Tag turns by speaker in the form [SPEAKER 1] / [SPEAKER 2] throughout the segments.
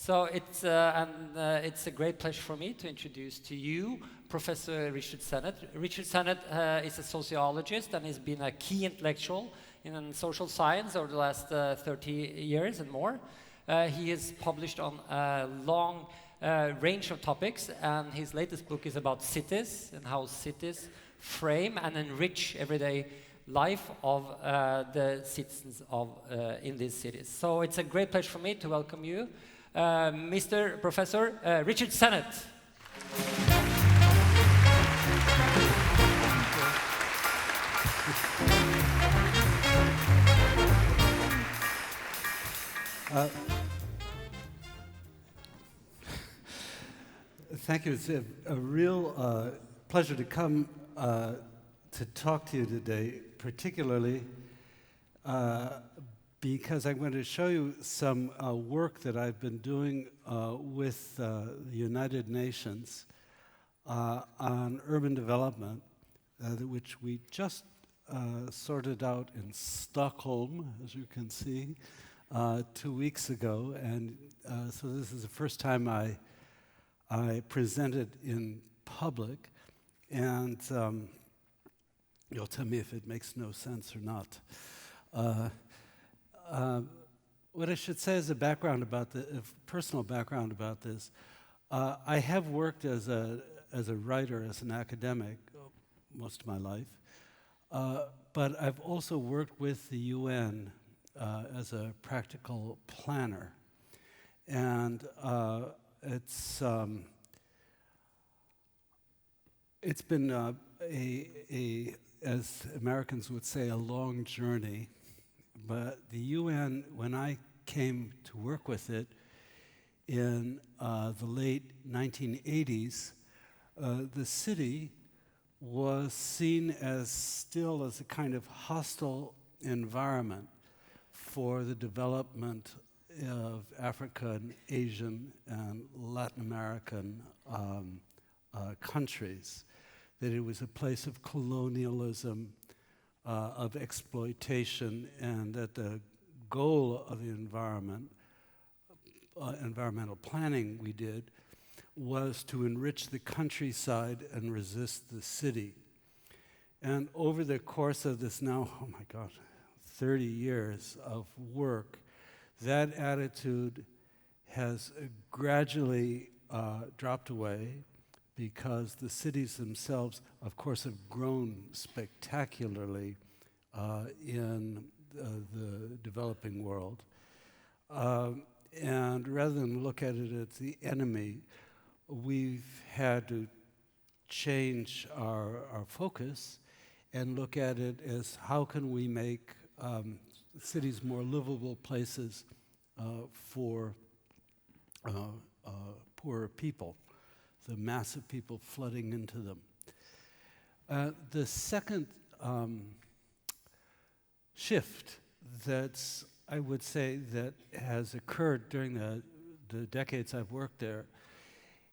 [SPEAKER 1] It's a great pleasure for me to introduce to you Professor Richard Sennett. Richard Sennett is a sociologist and has been a key intellectual in social science over the last 30 years and more. He has published on a long range of topics, and his latest book is about cities and how cities frame and enrich everyday life of the citizens of in these cities. So it's a great pleasure for me to welcome you, Mr. Professor Richard Sennett.
[SPEAKER 2] Thank you. It's a real pleasure to come to talk to you today, particularly because I'm going to show you some work that I've been doing with the United Nations on urban development, which we just sorted out in Stockholm, as you can see, 2 weeks ago. And so this is the first time I presented in public, and you'll tell me if it makes no sense or not. What I should say as a background about personal background about this, I have worked as a writer, as an academic, most of my life, but I've also worked with the UN as a practical planner, and it's been as Americans would say, a long journey. But the UN, when I came to work with it in the late 1980s, the city was seen still as a kind of hostile environment for the development of African, Asian, and Latin American countries. That it was a place of colonialism, of exploitation, and that the goal of the environmental planning we did, was to enrich the countryside and resist the city. And over the course of this now, 30 years of work, that attitude has gradually dropped away, because the cities themselves, of course, have grown spectacularly in the developing world. And rather than look at it as the enemy, we've had to change our focus and look at it as how can we make cities more livable places for poorer people, the mass of people flooding into them. The second shift that's, I would say, that has occurred during the decades I've worked there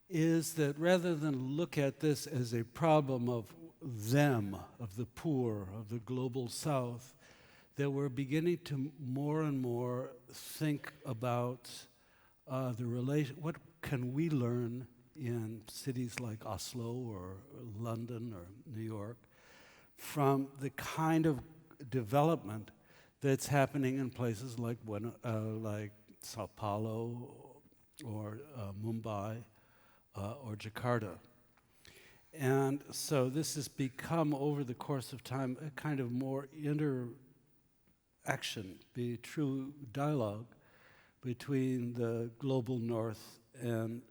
[SPEAKER 2] is that rather than look at this as a problem of them, of the poor, of the global south, that we're beginning to more and more think about the relation, what can we learn in cities like Oslo or London or New York from the kind of development that's happening in places like Sao Paulo or Mumbai or Jakarta. And so this has become, over the course of time, a kind of more interaction, be true dialogue between the global north and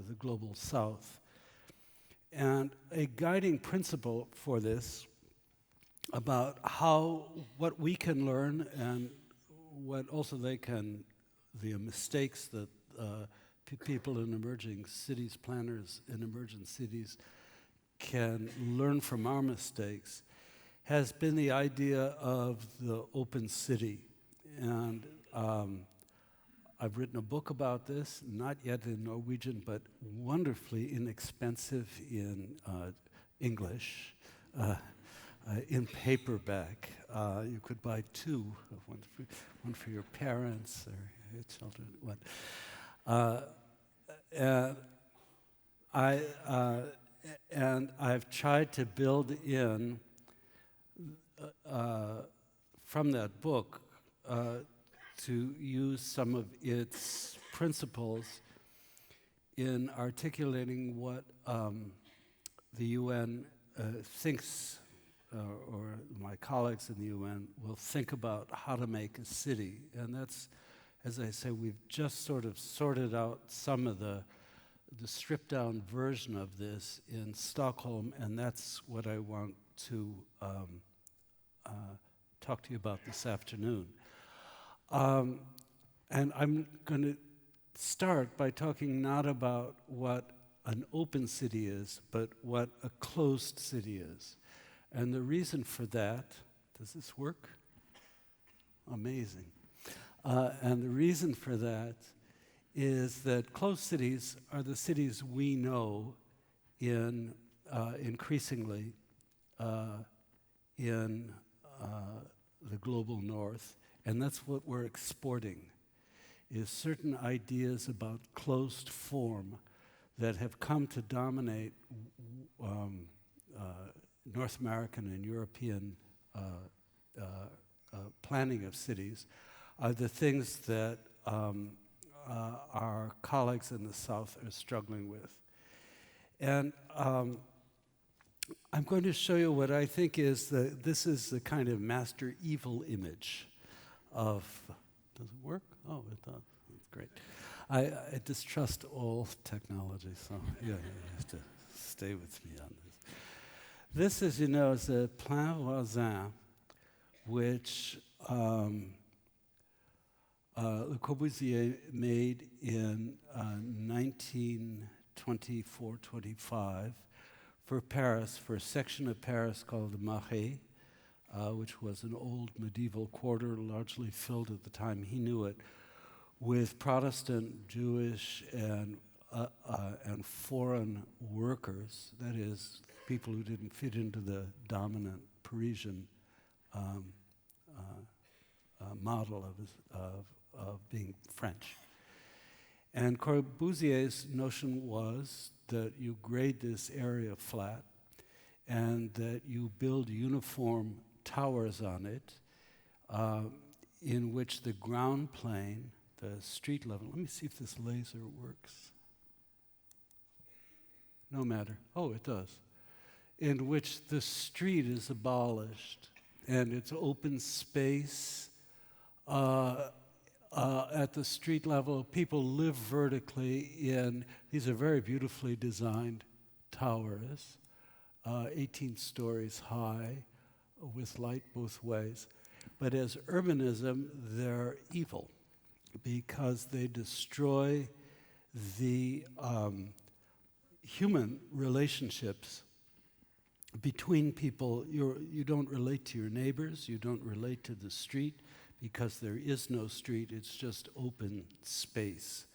[SPEAKER 2] the global south. And a guiding principle for this about what we can learn and what also the mistakes that people in emerging cities, planners in emergent cities can learn from our mistakes, has been the idea of the open city. And I've written a book about this, not yet in Norwegian, but wonderfully inexpensive in English, in paperback. You could buy two, one for your parents or your children. Uh, and I've tried to build in from that book to use some of its principles in articulating what the UN thinks, or my colleagues in the UN will think about how to make a city. And that's, as I say, we've just sort of sorted out some of the stripped down version of this in Stockholm, and that's what I want to talk to you about this afternoon. And I'm going to start by talking not about what an open city is, but what a closed city is. And the reason for that, does this work? Amazing. And the reason for that is that closed cities are the cities we know in increasingly in the global north, and that's what we're exporting, is certain ideas about closed form that have come to dominate North American and European planning of cities, are the things that our colleagues in the South are struggling with. And I'm going to show you what I think is this is the kind of master evil image of, does it work? Oh, it does. That's great. I distrust all technology, so yeah, you have to stay with me on this. This, as you know, is a Plan Voisin, which Le Corbusier made in 1924-25 for Paris, for a section of Paris called the Marais, which was an old medieval quarter, largely filled at the time he knew it, with Protestant, Jewish, and foreign workers, that is, people who didn't fit into the dominant Parisian model of being French. And Corbusier's notion was that you grade this area flat and that you build uniform towers on it in which the ground plane, the street level, let me see if this laser works. No matter. Oh, it does. In which the street is abolished and it's open space. At the street level, people live vertically in, these are very beautifully designed towers, 18 stories high, with light both ways. But as urbanism, they're evil because they destroy the human relationships between people. You don't relate to your neighbors, you don't relate to the street, because there is no street, it's just open space.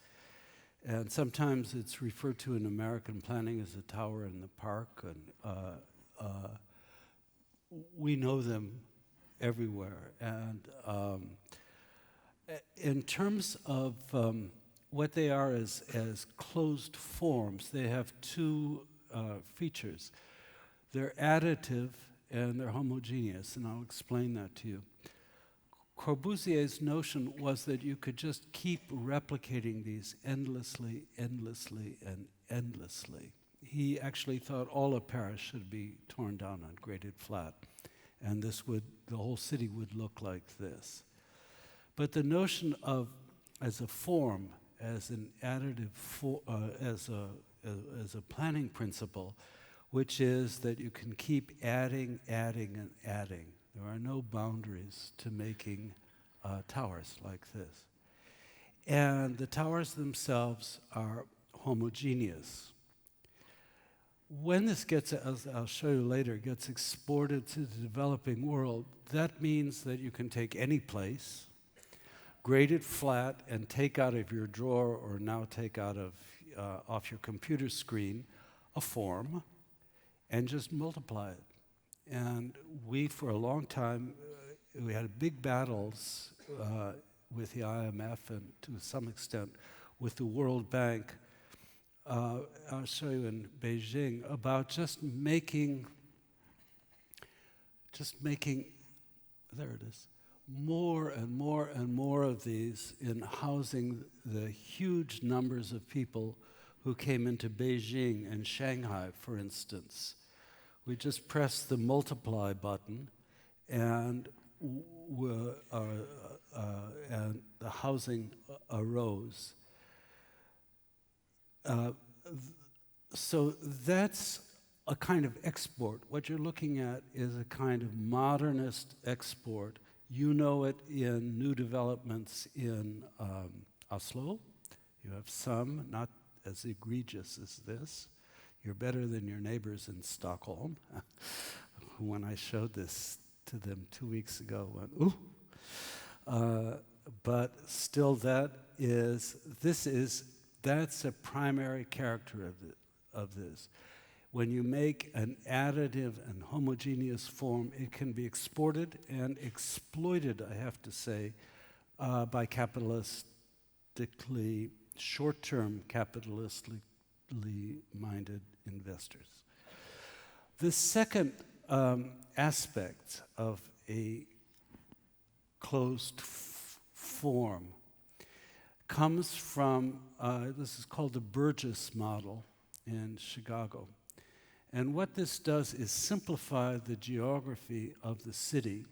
[SPEAKER 2] And sometimes it's referred to in American planning as a tower in the park, and we know them everywhere. And in terms of what they are as closed forms, they have two features. They're additive and they're homogeneous, and I'll explain that to you. Corbusier's notion was that you could just keep replicating these endlessly, endlessly, and endlessly. He actually thought all of Paris should be torn down and graded flat, and the whole city would look like this. But the notion of, as a form, as an additive, as a planning principle, which is that you can keep adding, adding, and adding. There are no boundaries to making towers like this. And the towers themselves are homogeneous. When this gets, as I'll show you later, gets exported to the developing world, that means that you can take any place, grade it flat, and take out of your drawer, or now take out of off your computer screen, a form, and just multiply it. And we, for a long time, we had big battles with the IMF and to some extent with the World Bank, I'll show you in Beijing, about just making, there it is, more and more and more of these in housing the huge numbers of people who came into Beijing and Shanghai, for instance. We just pressed the multiply button, and and the housing arose. So that's a kind of export. What you're looking at is a kind of modernist export. You know it in new developments in Oslo. You have some, not as egregious as this. You're better than your neighbors in Stockholm. When I showed this to them 2 weeks ago, went, ooh. But still, that's a primary character of this. When you make an additive and homogeneous form, it can be exported and exploited, I have to say, by short-term capitalistically minded investors. The second aspect of a closed form comes from, this is called the Burgess model in Chicago. And what this does is simplify the geography of the city.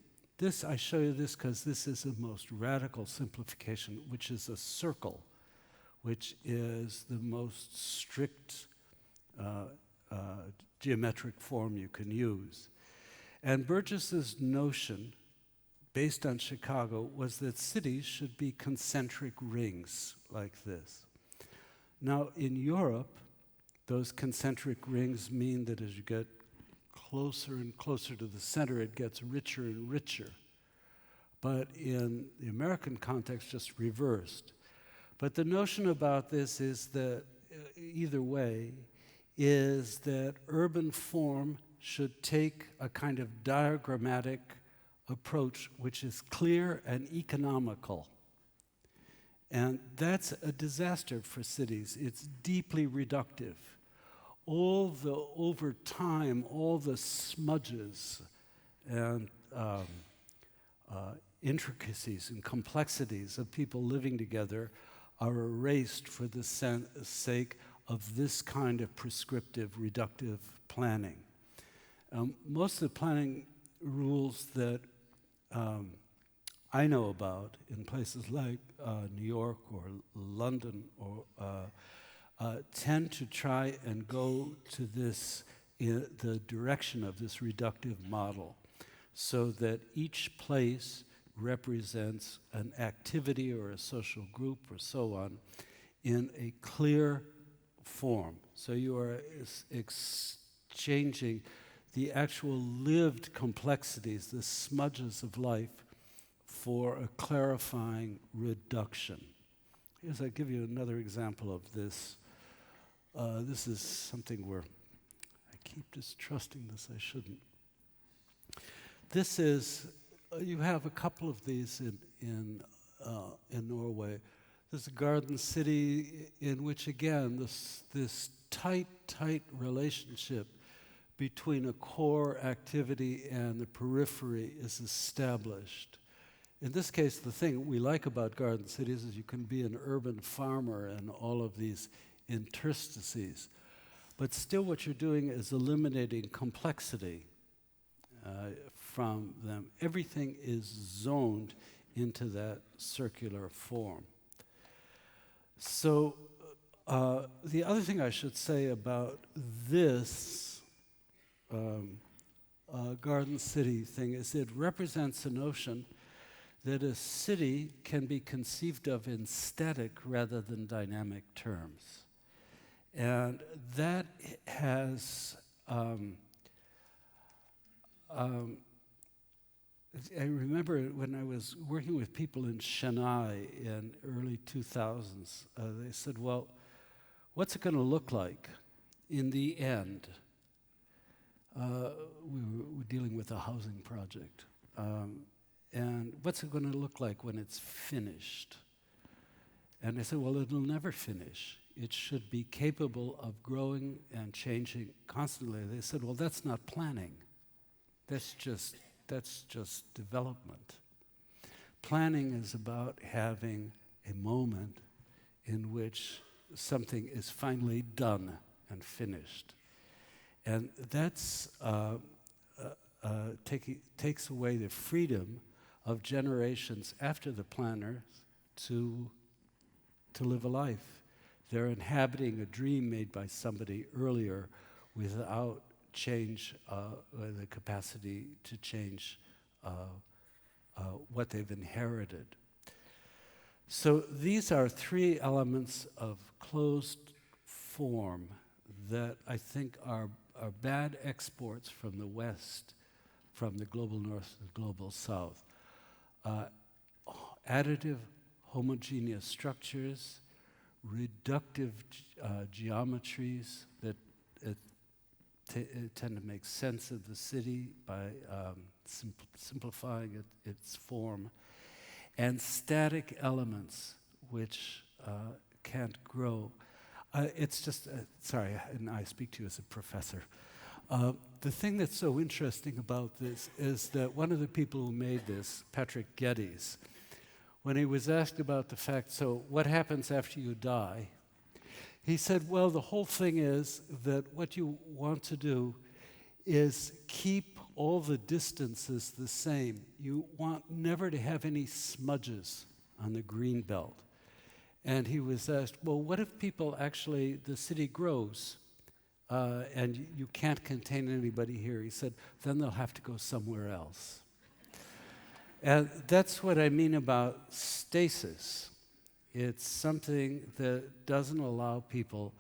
[SPEAKER 2] I show you this because this is the most radical simplification, which is a circle, which is the most strict geometric form you can use. And Burgess's notion, based on Chicago, was that cities should be concentric rings like this. Now, in Europe, those concentric rings mean that as you get closer and closer to the center, it gets richer and richer. But in the American context, just reversed. But the notion about this is that, either way, is that urban form should take a kind of diagrammatic approach which is clear and economical. And that's a disaster for cities. It's deeply reductive. Over time, all the smudges and intricacies and complexities of people living together are erased for the sake of this kind of prescriptive, reductive planning. Most of the planning rules that I know about in places like New York or London or tend to try and go to this in the direction of this reductive model, so that each place represents an activity or a social group or so on in a clear form. So you are exchanging the actual lived complexities, the smudges of life, for a clarifying reduction. I'll give you another example of this. This is something where I keep distrusting this, I shouldn't. This is, you have a couple of these in Norway. There's a garden city in which, again, this tight relationship between a core activity and the periphery is established. In this case, the thing we like about garden cities is you can be an urban farmer and all of these interstices. But still what you're doing is eliminating complexity from them. Everything is zoned into that circular form. So the other thing I should say about this garden city thing is it represents a notion that a city can be conceived of in static rather than dynamic terms. And that has, I remember when I was working with people in Chennai in early 2000s, they said, well, what's it going to look like in the end? We were dealing with a housing project. And what's it going to look like when it's finished? And I said, well, it'll never finish. It should be capable of growing and changing constantly. They said, well, that's not planning. That's just development. Planning is about having a moment in which something is finally done and finished. And that's takes away the freedom of generations after the planners to live a life. They're inhabiting a dream made by somebody earlier without change, the capacity to change what they've inherited. So these are three elements of closed form that I think are bad exports from the West, from the global North to the global South. Additive, homogeneous structures, reductive geometries that tend to make sense of the city by simplifying its form, and static elements which can't grow. It's just, sorry, and I speak to you as a professor. The thing that's so interesting about this is that one of the people who made this, Patrick Geddes, when he was asked about the fact, so what happens after you die? He said, well, the whole thing is that what you want to do is keep all the distances the same. You want never to have any smudges on the green belt. And he was asked, well, what if people actually, the city grows and you can't contain anybody here? He said, then they'll have to go somewhere else. And that's what I mean about stasis. It's something that doesn't allow people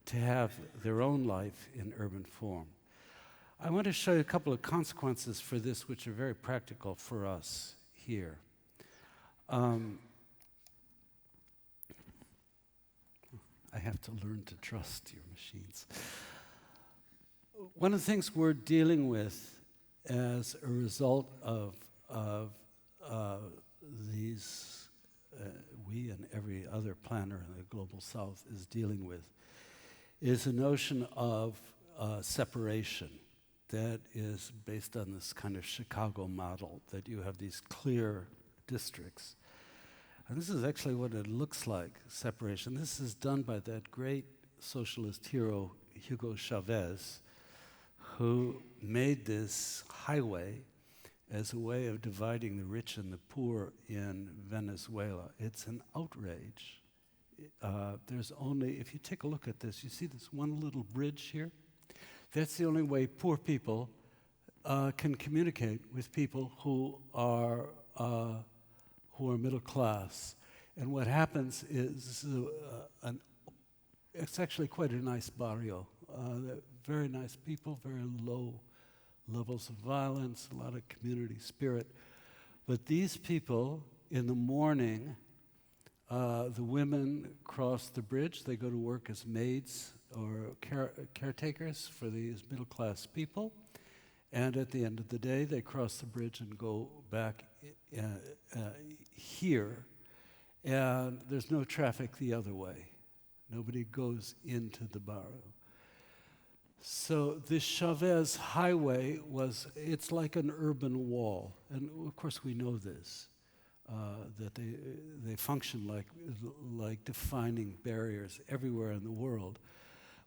[SPEAKER 2] to have their own life in urban form. I want to show you a couple of consequences for this, which are very practical for us here. I have to learn to trust your machines. One of the things we're dealing with as a result of these, we and every other planner in the global South is dealing with, is a notion of separation that is based on this kind of Chicago model, that you have these clear districts. And this is actually what it looks like, separation. This is done by that great socialist hero, Hugo Chavez, who made this highway as a way of dividing the rich and the poor in Venezuela. It's an outrage. There's only, if you take a look at this, you see this one little bridge here? That's the only way poor people can communicate with people who are middle class. And what happens is, it's actually quite a nice barrio. Very nice people, very low levels of violence, a lot of community spirit. But these people, in the morning, the women cross the bridge. They go to work as maids or caretakers for these middle-class people. And at the end of the day, they cross the bridge and go back here. And there's no traffic the other way. Nobody goes into the barrio. So this Chavez highway it's like an urban wall. And of course we know this, that they function like defining barriers everywhere in the world.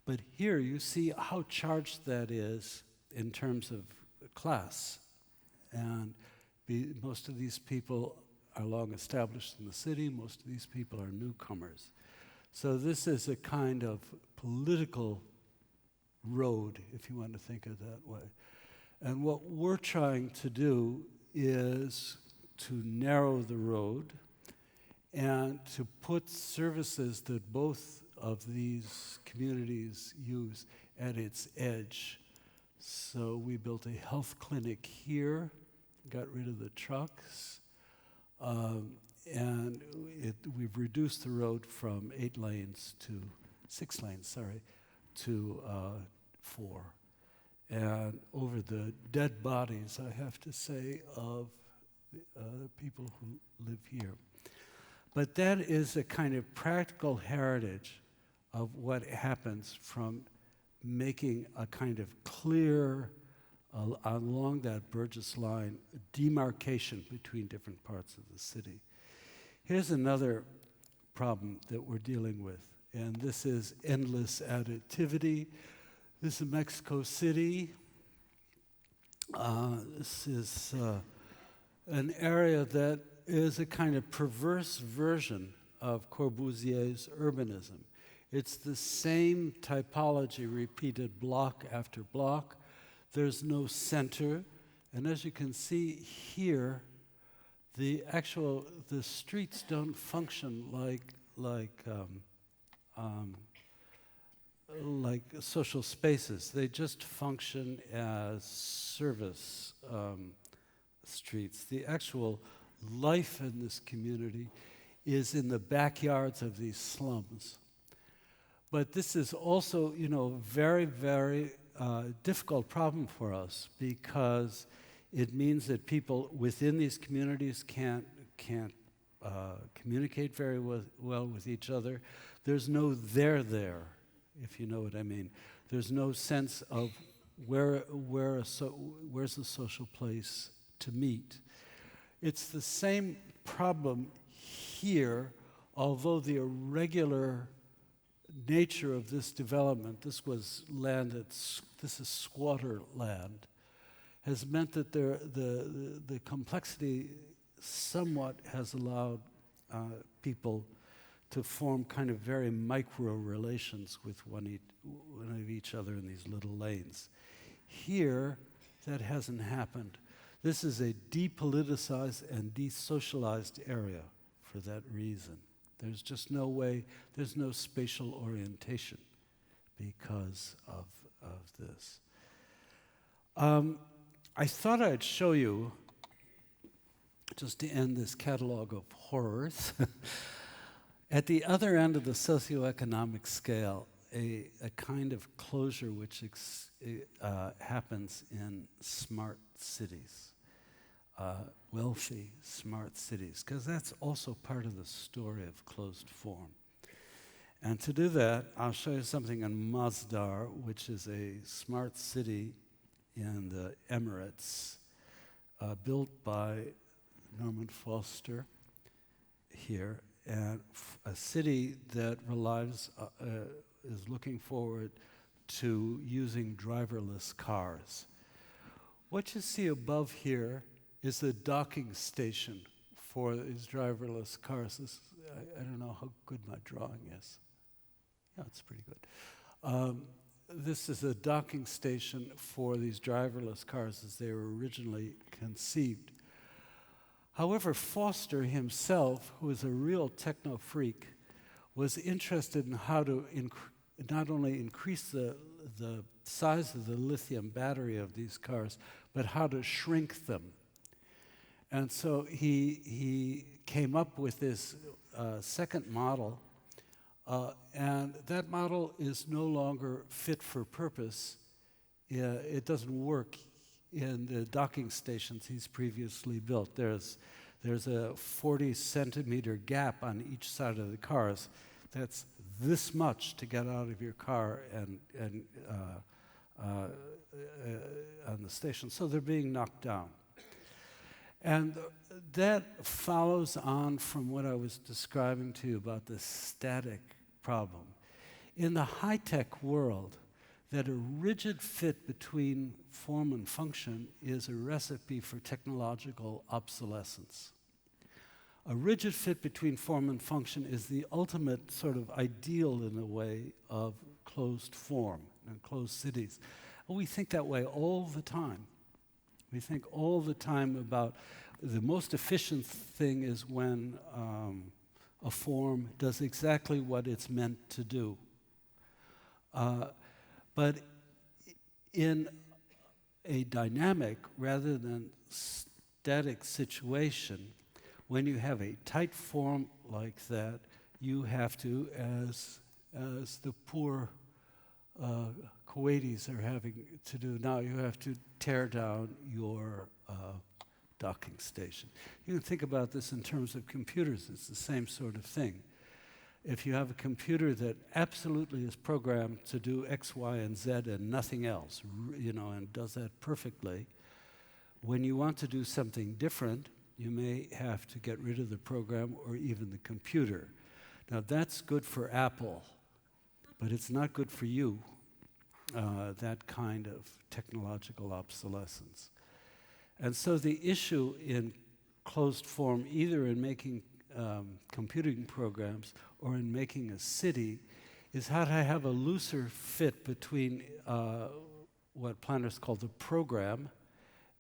[SPEAKER 2] But here you see how charged that is in terms of class. And most of these people are long established in the city. Most of these people are newcomers. So this is a kind of political road, if you want to think of it that way. And what we're trying to do is to narrow the road and to put services that both of these communities use at its edge. So we built a health clinic here, got rid of the trucks, and we've reduced the road from 6 lanes, to 4. And over the dead bodies, I have to say, of the people who live here. But that is a kind of practical heritage of what happens from making a kind of clear, along that Burgess line, demarcation between different parts of the city. Here's another problem that we're dealing with, and this is endless additivity. This is Mexico City. This is an area that is a kind of perverse version of Corbusier's urbanism. It's the same typology repeated block after block. There's no center, and as you can see here, the streets don't function like social spaces. They just function as service streets. The actual life in this community is in the backyards of these slums. But this is also, very, very difficult problem for us, because it means that people within these communities can't communicate very well with each other. There's no there, if you know what I mean. There's no sense of where's the social place to meet. It's the same problem here, although the irregular nature of this development, this is squatter land, has meant that the complexity somewhat has allowed people to form kind of very micro relations with one of each other in these little lanes. Here, that hasn't happened. This is a depoliticized and desocialized area for that reason. There's just no way, there's no spatial orientation because of this. I thought I'd show you, just to end this catalog of horrors, at the other end of the socioeconomic scale, a kind of closure which happens in smart cities, wealthy, smart cities, because that's also part of the story of closed form. And to do that, I'll show you something in Masdar, which is a smart city in the Emirates, built by Norman Foster here, and a city that is looking forward to using driverless cars. What you see above here is the docking station for these driverless cars. I don't know how good my drawing is. Yeah, it's pretty good. This is a docking station for these driverless cars as they were originally conceived. However, Foster himself, who is a real techno freak, was interested in how to not only increase the size of the lithium battery of these cars, but how to shrink them. And so he came up with this second model, and that model is no longer fit for purpose. It doesn't work in the docking stations he's previously built. There's a 40-centimeter gap on each side of the cars. That's this much to get out of your car and on the station. So they're being knocked down. And that follows on from what I was describing to you about the static problem. In the high-tech world, that a rigid fit between form and function is a recipe for technological obsolescence. A rigid fit between form and function is the ultimate sort of ideal, in a way, of closed form and closed cities. And we think that way all the time. We think all the time about the most efficient thing is when a form does exactly what it's meant to do. But in a dynamic rather than static situation, when you have a tight form like that, you have to, as the poor Kuwaitis are having to do now, you have to tear down your docking station. You can think about this in terms of computers. It's the same sort of thing. If you have a computer that absolutely is programmed to do X, Y, and Z and nothing else, and does that perfectly, when you want to do something different, you may have to get rid of the program or even the computer. Now that's good for Apple, but it's not good for you, that kind of technological obsolescence. And so the issue in closed form, either in making computing programs or in making a city, is how to have a looser fit between what planners call the program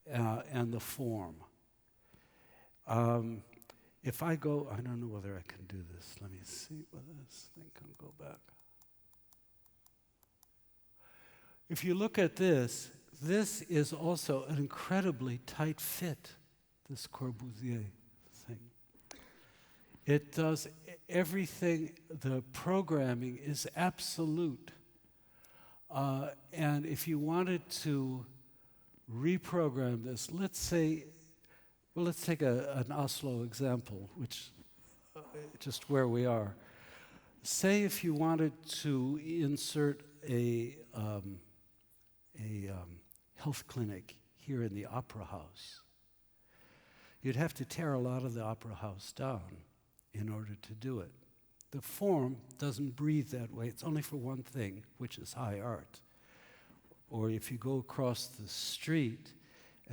[SPEAKER 2] and the form. If I go, I don't know whether I can do this. Let me see whether this thing can go back. If you look at this, this is also an incredibly tight fit, this Corbusier thing. It does everything, the programming is absolute. And if you wanted to reprogram this, let's say, well, let's take an Oslo example, which just where we are. Say if you wanted to insert a health clinic here in the Opera House, you'd have to tear a lot of the Opera House down in order to do it. The form doesn't breathe that way. It's only for one thing, which is high art. Or if you go across the street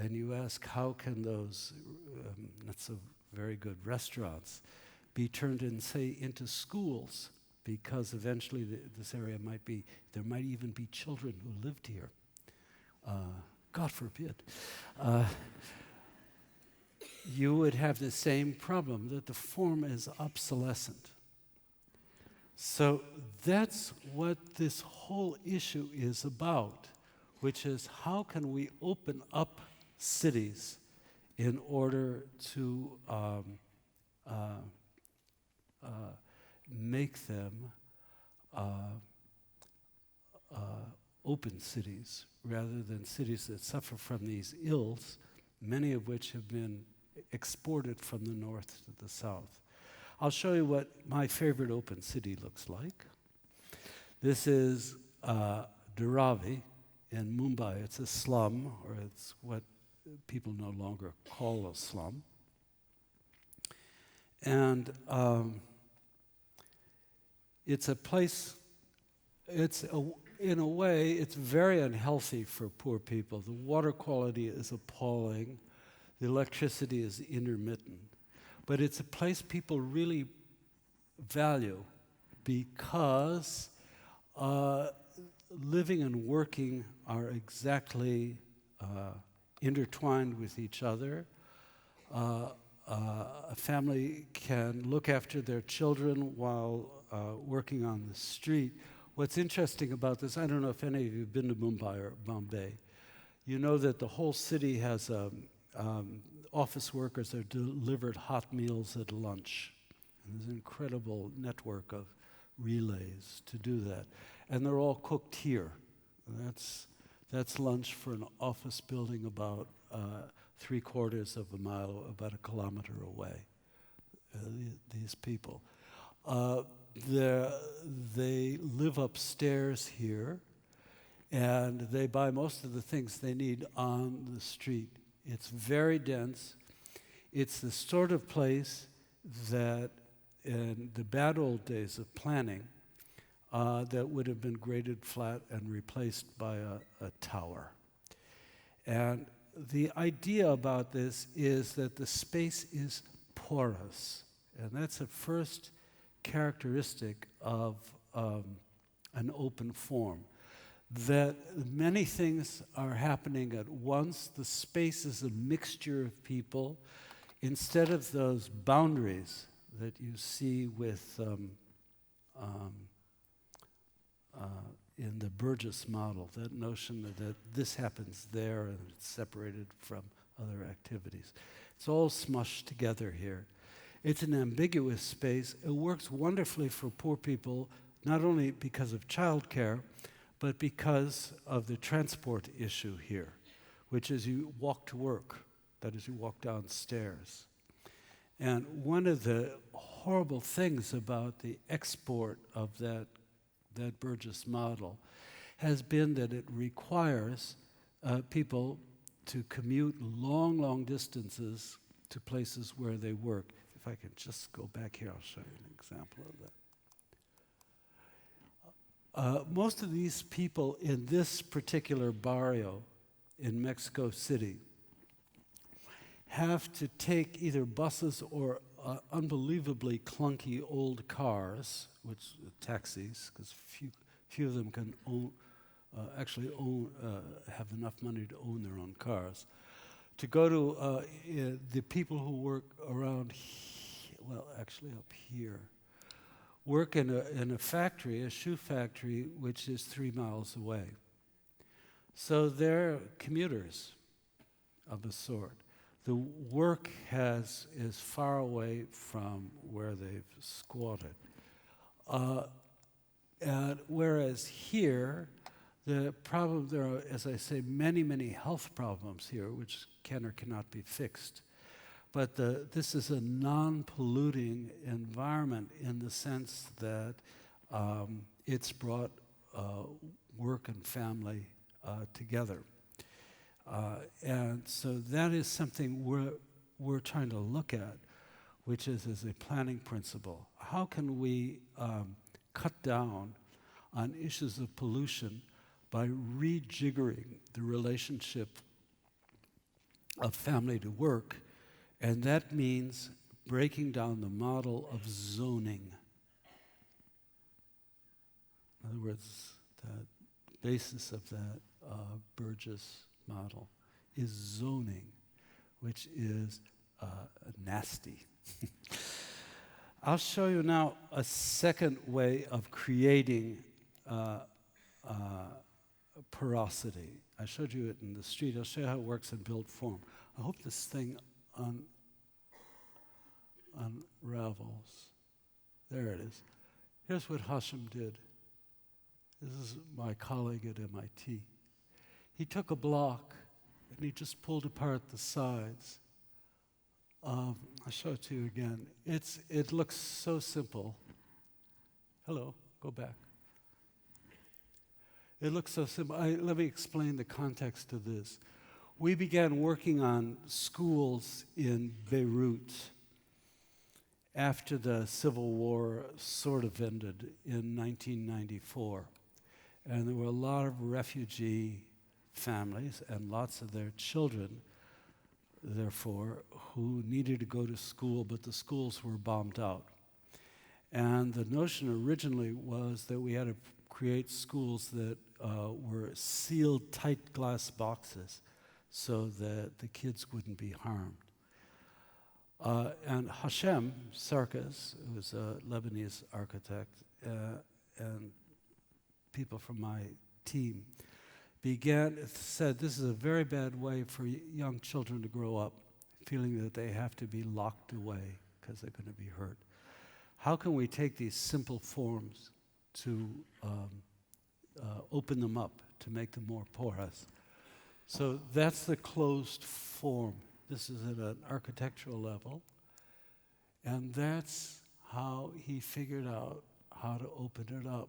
[SPEAKER 2] and you ask how can those, not so very good restaurants, be turned into schools, because eventually this area there might even be children who lived here. God forbid. You would have the same problem, that the form is obsolescent. So that's what this whole issue is about, which is how can we open up cities in order to make them open cities rather than cities that suffer from these ills, many of which have been exported from the north to the south. I'll show you what my favorite open city looks like. This is Dharavi in Mumbai. It's a slum, or it's what people no longer call a slum. And it's a place, in a way, it's very unhealthy for poor people. The water quality is appalling. The electricity is intermittent. But it's a place people really value because living and working are exactly intertwined with each other. A family can look after their children while working on the street. What's interesting about this, I don't know if any of you have been to Mumbai or Bombay, you know that the whole city has office workers are delivered hot meals at lunch. And there's an incredible network of relays to do that. And they're all cooked here. That's lunch for an office building about 3/4 of a mile, about 1 kilometer away. These people. They live upstairs here, and they buy most of the things they need on the street. It's very dense. It's the sort of place that in the bad old days of planning, that would have been graded flat and replaced by a tower. And the idea about this is that the space is porous, and that's a first characteristic of an open form. That many things are happening at once. The space is a mixture of people instead of those boundaries that you see with in the Burgess model, that notion that this happens there and it's separated from other activities. It's all smushed together here. It's an ambiguous space. It works wonderfully for poor people, not only because of childcare, but because of the transport issue here, which is you walk to work. That is, you walk downstairs. And one of the horrible things about the export of that Burgess model has been that it requires people to commute long, long distances to places where they work. If I can just go back here, I'll show you an example of that. Most of these people in this particular barrio in Mexico City have to take either buses or unbelievably clunky old cars, which taxis, because few of them can have enough money to own their own cars, to go to the people who work around, actually up here, work in a factory, a shoe factory, which is 3 miles away. So they're commuters of a sort. The work is far away from where they've squatted. And whereas here, there are, as I say, many, many health problems here, which can or cannot be fixed. But this is a non-polluting environment in the sense that it's brought work and family together. And so that is something we're trying to look at, which is as a planning principle. How can we cut down on issues of pollution by rejiggering the relationship of family to work? And that means breaking down the model of zoning. In other words, the basis of that Burgess model is zoning, which is nasty. I'll show you now a second way of creating porosity. I showed you it in the street. I'll show you how it works in built form. I hope this thing unravels. There it is. Here's what Hashem did. This is my colleague at MIT. He took a block and he just pulled apart the sides. I'll show it to you again. It looks so simple. Hello, go back. It looks so simple. Let me explain the context of this. We began working on schools in Beirut after the Civil War sort of ended in 1994. And there were a lot of refugee families and lots of their children, therefore, who needed to go to school, but the schools were bombed out. And the notion originally was that we had to create schools that were sealed tight glass boxes so that the kids wouldn't be harmed. And Hashem Sarkis, who was a Lebanese architect, and people from my team said this is a very bad way for young children to grow up, feeling that they have to be locked away because they're going to be hurt. How can we take these simple forms to open them up, to make them more porous? So that's the closed form. This is at an architectural level. And that's how he figured out how to open it up.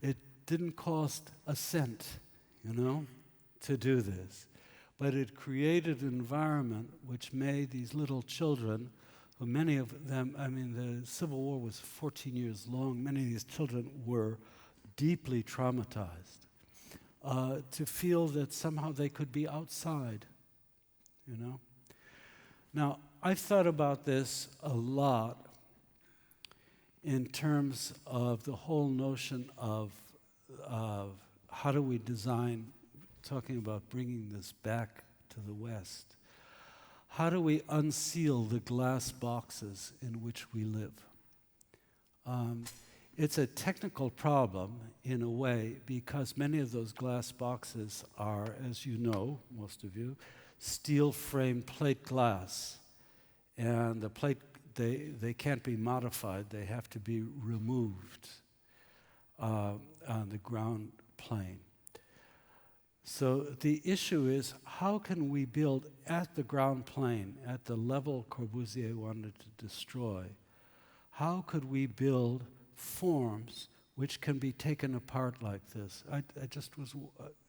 [SPEAKER 2] It didn't cost a cent, to do this. But it created an environment which made these little children, who many of them, the Civil War was 14 years long, many of these children were deeply traumatized, to feel that somehow they could be outside, Now, I've thought about this a lot in terms of the whole notion of how do we design, talking about bringing this back to the West. How do we unseal the glass boxes in which we live? It's a technical problem in a way because many of those glass boxes are, as you know, most of you, steel frame plate glass. And the plate, they can't be modified. They have to be removed on the ground plane. So the issue is, how can we build at the ground plane, at the level Corbusier wanted to destroy, how could we build forms which can be taken apart like this? I just was,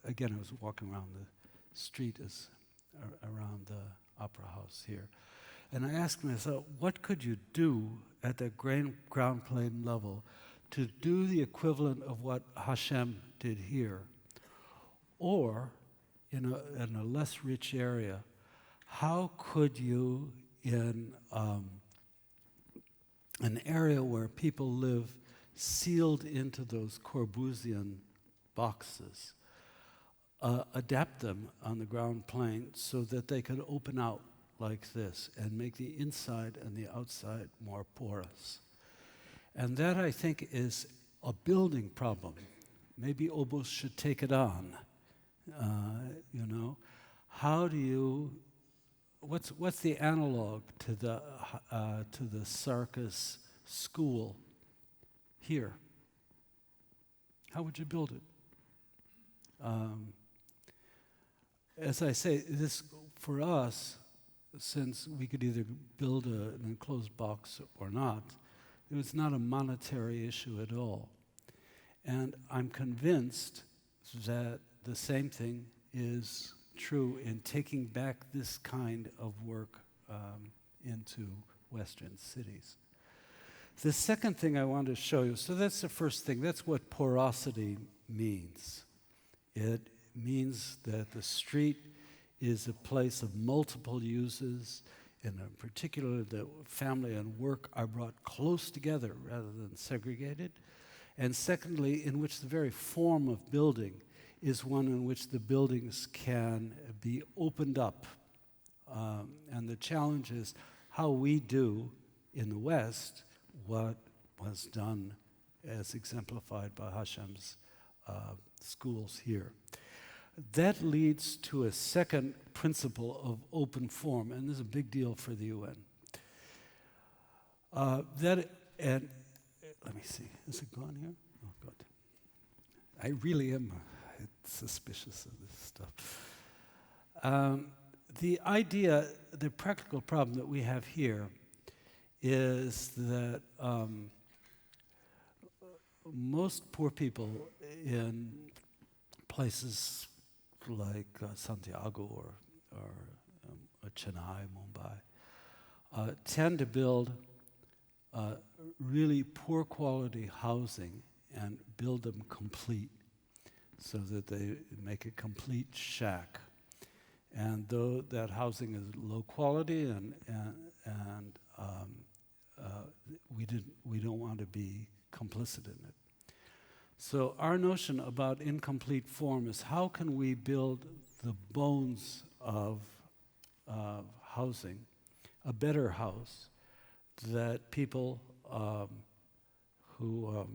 [SPEAKER 2] again, I was walking around the street around the Opera House here, and I asked myself, what could you do at the ground plane level to do the equivalent of what Hashem did here? Or, in a less rich area, how could you, in an area where people live sealed into those Corbusian boxes, adapt them on the ground plane so that they could open out like this and make the inside and the outside more porous? And that, I think, is a building problem. Maybe OBOS should take it on. How do you? What's the analog to the Sarkis school here? How would you build it? As I say, this for us, since we could either build an enclosed box or not, it was not a monetary issue at all. And I'm convinced that the same thing is true in taking back this kind of work into Western cities. The second thing I want to show you, so that's the first thing, that's what porosity means. It means that the street is a place of multiple uses, and in particular that family and work are brought close together rather than segregated. And secondly, in which the very form of building is one in which the buildings can be opened up. And the challenge is how we do in the West what was done as exemplified by Hashem's schools here. That leads to a second principle of open form, and this is a big deal for the UN. And let me see, is it gone here? Oh, good. I really am suspicious of this stuff. The idea, the practical problem that we have here is that most poor people in places like Santiago or Chennai, Mumbai, tend to build really poor quality housing and build them complete so that they make a complete shack. And though that housing is low quality and we don't want to be complicit in it. So our notion about incomplete form is how can we build the bones of housing, a better house that people who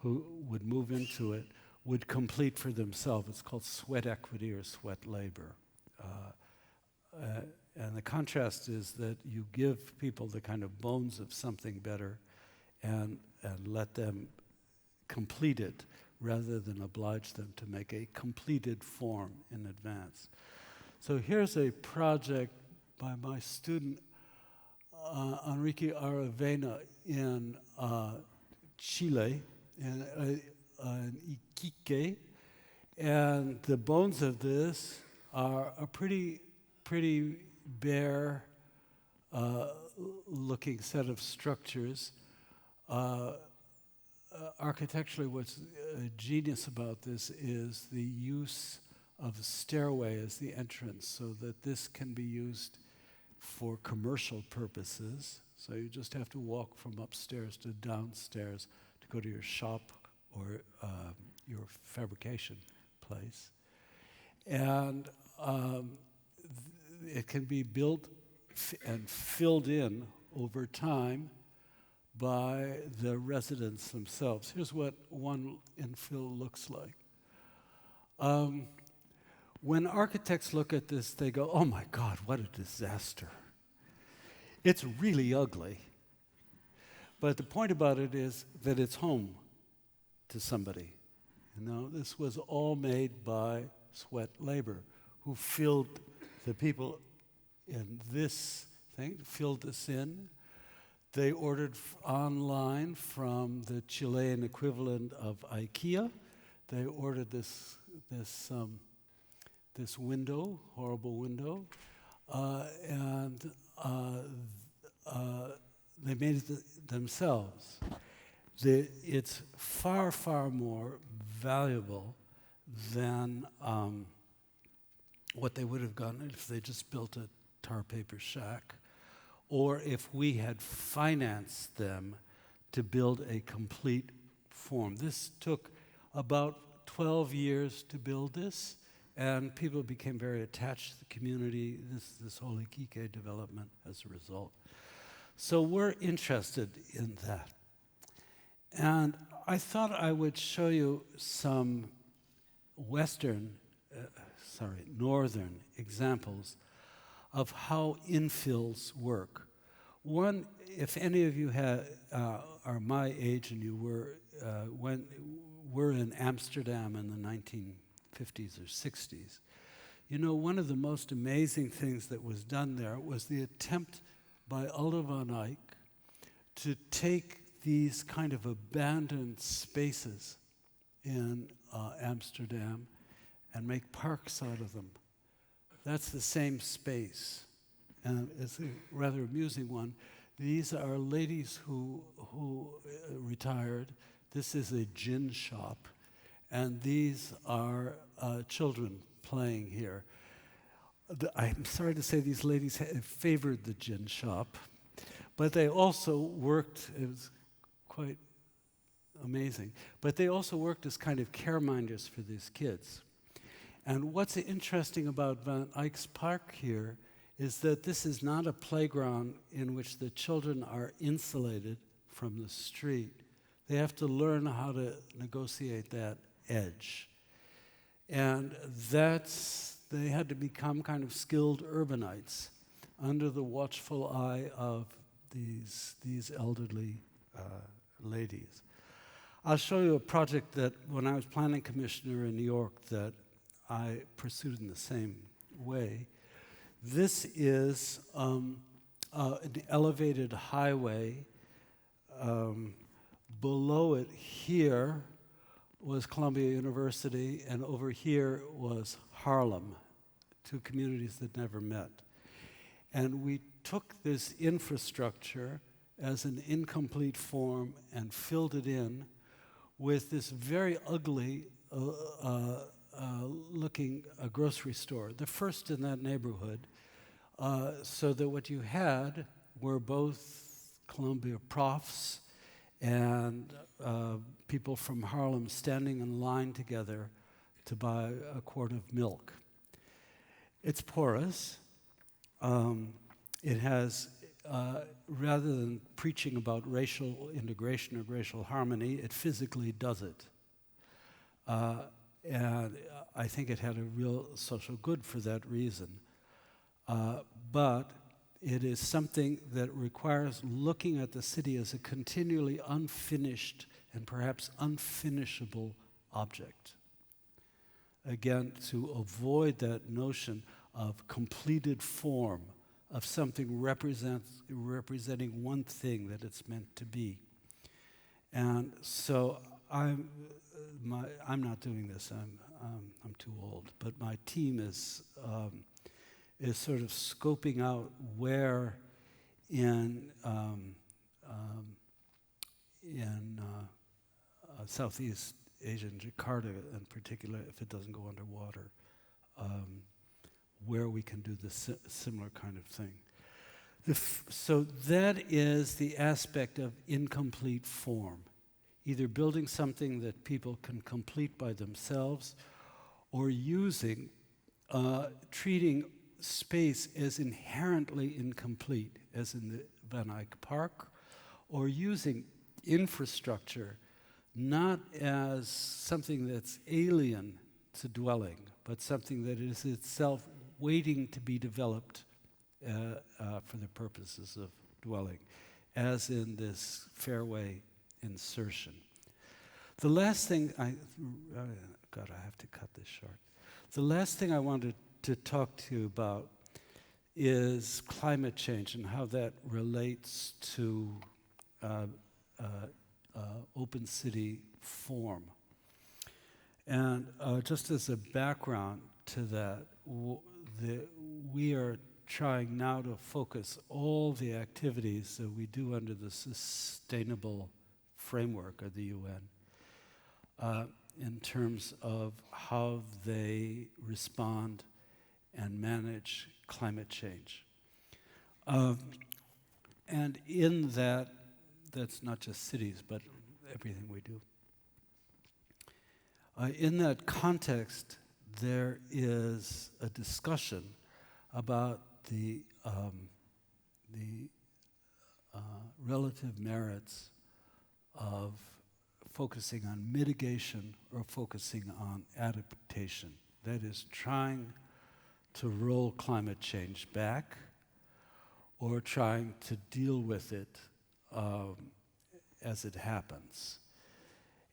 [SPEAKER 2] would move into it would complete for themselves. It's called sweat equity or sweat labor. And the contrast is that you give people the kind of bones of something better and let them complete it rather than oblige them to make a completed form in advance. So here's a project by my student Enrique Aravena in Chile, in Iquique, and the bones of this are a pretty bare looking set of structures. Architecturally, what's genius about this is the use of the stairway as the entrance so that this can be used for commercial purposes. So you just have to walk from upstairs to downstairs to go to your shop or your fabrication place. And it can be built and filled in over time by the residents themselves. Here's what one infill looks like. When architects look at this, they go, oh my God, what a disaster. It's really ugly. But the point about it is that it's home to somebody. You know, this was all made by sweat labor, who filled the people in this thing, filled this in. They ordered online from the Chilean equivalent of IKEA. They ordered this window, horrible window, and they made it themselves. It's far, far more valuable than what they would have gotten if they just built a tar paper shack, or if we had financed them to build a complete form. This took about 12 years to build this, and people became very attached to the community, this whole Iquique development as a result. So we're interested in that. And I thought I would show you some northern examples of how infills work. One, if any of you are my age and you were in Amsterdam in the 1950s or 60s, you know, one of the most amazing things that was done there was the attempt by Aldo van Eyck to take these kind of abandoned spaces in Amsterdam and make parks out of them. That's the same space, and it's a rather amusing one. These are ladies who retired. This is a gin shop, and these are children playing here. I'm sorry to say these ladies favored the gin shop, but they also worked, it was quite amazing, but they also worked as kind of careminders for these kids. And what's interesting about Van Eyck's Park here is that this is not a playground in which the children are insulated from the street. They have to learn how to negotiate that edge. And they had to become kind of skilled urbanites under the watchful eye of these elderly ladies. I'll show you a project that when I was planning commissioner in New York that I pursued in the same way. This is an elevated highway. Below it here was Columbia University, and over here was Harlem, two communities that never met. And we took this infrastructure as an incomplete form and filled it in with this very ugly looking grocery store, the first in that neighborhood, so that what you had were both Columbia profs and people from Harlem standing in line together to buy a quart of milk. It's porous. It has, rather than preaching about racial integration or racial harmony, it physically does it. And I think it had a real social good for that reason. But it is something that requires looking at the city as a continually unfinished and perhaps unfinishable object. Again, to avoid that notion of completed form, of something representing one thing that it's meant to be. And so I'm not doing this. I'm too old. But my team is sort of scoping out where in Southeast Asia, in Jakarta in particular, if it doesn't go underwater, where we can do this similar kind of thing. So that is the aspect of incomplete form. Either building something that people can complete by themselves, or treating space as inherently incomplete, as in the Van Eyck Park, or using infrastructure not as something that's alien to dwelling, but something that is itself waiting to be developed for the purposes of dwelling, as in this fairway insertion. The last thing, God, I have to cut this short. The last thing I wanted to talk to you about is climate change and how that relates to open city form. And just as a background to that, we are trying now to focus all the activities that we do under the sustainable framework of the UN in terms of how they respond and manage climate change. And in that, that's not just cities, but everything we do. In that context, there is a discussion about the relative merits of focusing on mitigation or focusing on adaptation. That is, trying to roll climate change back or trying to deal with it as it happens.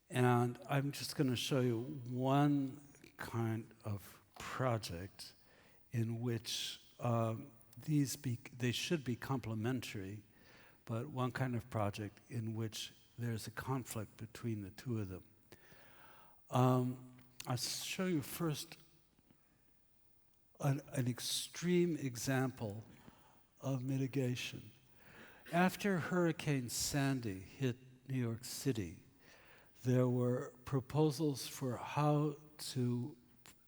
[SPEAKER 2] And I'm just going to show you one kind of project in which they should be complementary, but one kind of project in which there's a conflict between the two of them. I'll show you first an extreme example of mitigation. After Hurricane Sandy hit New York City, there were proposals for how to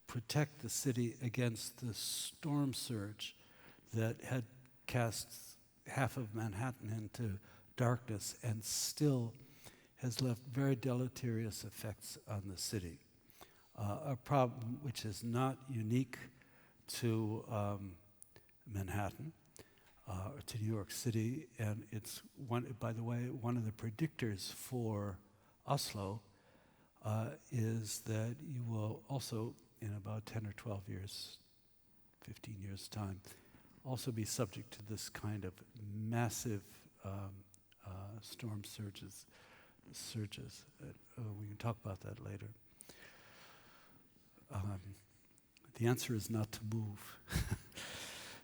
[SPEAKER 2] protect the city against the storm surge that had cast half of Manhattan into darkness and still has left very deleterious effects on the city. A problem which is not unique to Manhattan or to New York City, and it's by the way, one of the predictors for Oslo is that you will also, in about 10 or 12 years, 15 years' time, also be subject to this kind of massive storm surges. We can talk about that later. The answer is not to move.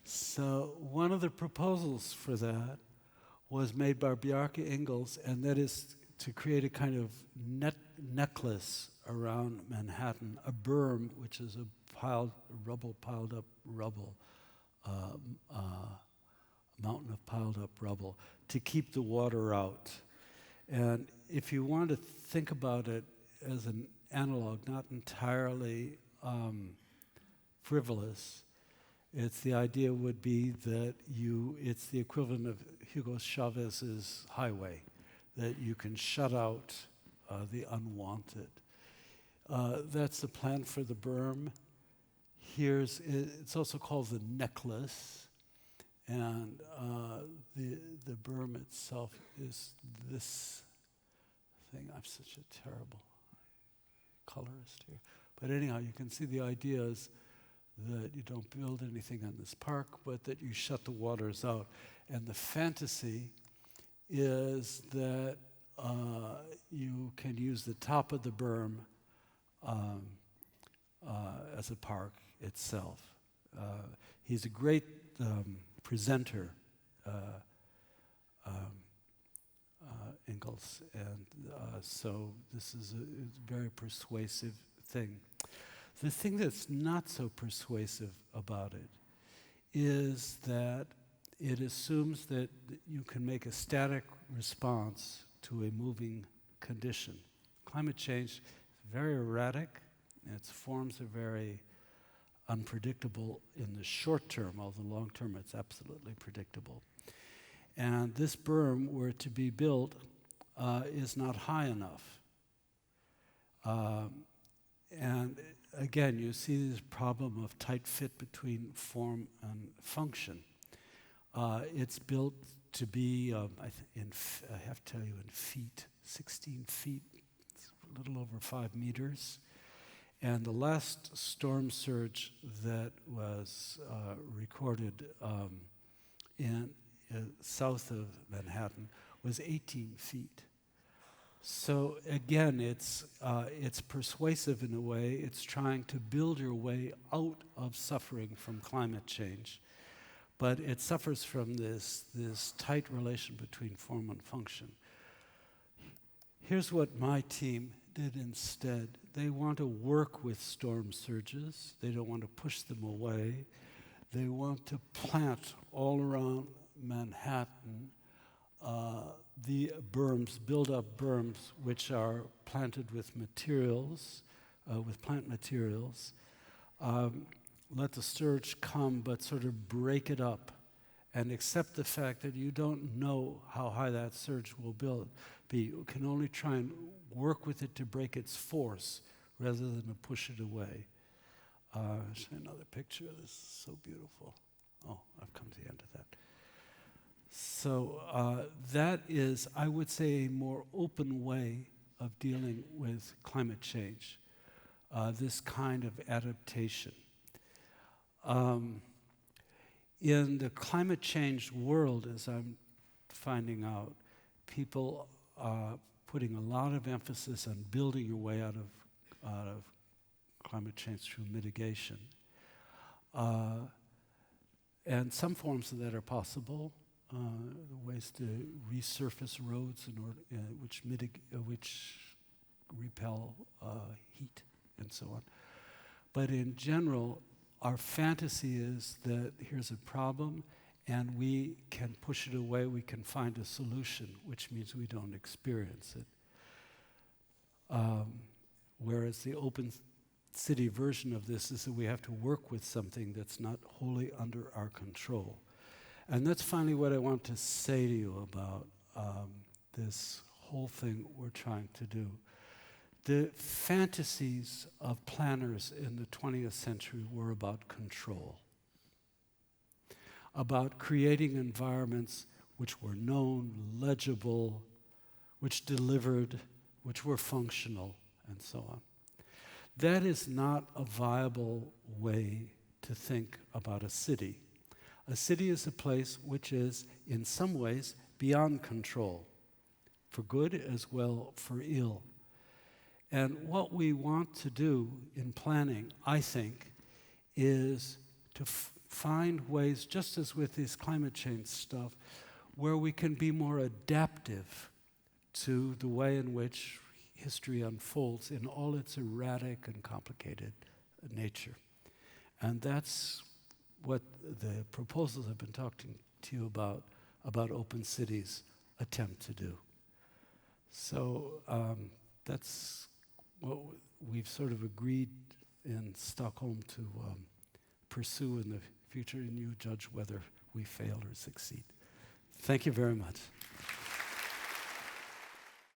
[SPEAKER 2] So one of the proposals for that was made by Bjarke Ingels, and that is to create a kind of necklace around Manhattan, a berm, which is a piled up rubble, mountain of piled up rubble, to keep the water out. And if you want to think about it as an analog, not entirely frivolous, the idea would be that it's the equivalent of Hugo Chavez's highway, that you can shut out the unwanted. That's the plan for the berm. It's also called the necklace, and the berm itself is this thing. I'm such a terrible colorist here. But anyhow, you can see the idea is that you don't build anything on this park, but that you shut the waters out. And the fantasy is that you can use the top of the berm as a park itself. He's a great presenter, Ingels, and so this is a very persuasive thing. The thing that's not so persuasive about it is that it assumes that you can make a static response to a moving condition. Climate change is very erratic, and its forms are very unpredictable in the short term, although long term it's absolutely predictable. And this berm, were to be built, is not high enough. And again, you see this problem of tight fit between form and function. It's built to be, I have to tell you, in feet, 16 feet, it's a little over 5 meters. And the last storm surge that was recorded in south of Manhattan was 18 feet. So again, it's persuasive in a way. It's trying to build your way out of suffering from climate change. But it suffers from this tight relation between form and function. Here's what my team did instead. They want to work with storm surges. They don't want to push them away. They want to plant all around Manhattan the berms, build up berms, which are planted with materials, with plant materials. Let the surge come, but sort of break it up and accept the fact that you don't know how high that surge will be. You can only try and work with it to break its force rather than to push it away. I'll show you another picture. This is so beautiful. Oh, I've come to the end of that. So that is, I would say, a more open way of dealing with climate change, this kind of adaptation. In the climate change world, as I'm finding out, people are putting a lot of emphasis on building your way out of climate change through mitigation. And some forms of that are possible. Ways to resurface roads in order, which repel heat and so on. But in general, our fantasy is that here's a problem and we can push it away, we can find a solution, which means we don't experience it. Whereas the open city version of this is that we have to work with something that's not wholly under our control. And that's finally what I want to say to you about this whole thing we're trying to do. The fantasies of planners in the 20th century were about control, about creating environments which were known, legible, which delivered, which were functional, and so on. That is not a viable way to think about a city. A city is a place which is, in some ways, beyond control, for good as well for ill. And what we want to do in planning, I think, is to find ways, just as with this climate change stuff, where we can be more adaptive to the way in which history unfolds in all its erratic and complicated nature. And that's what the proposals I've been talking to you about open cities, attempt to do. So that's what we've sort of agreed in Stockholm to pursue in the future, and you judge whether we fail or succeed. Thank you very much.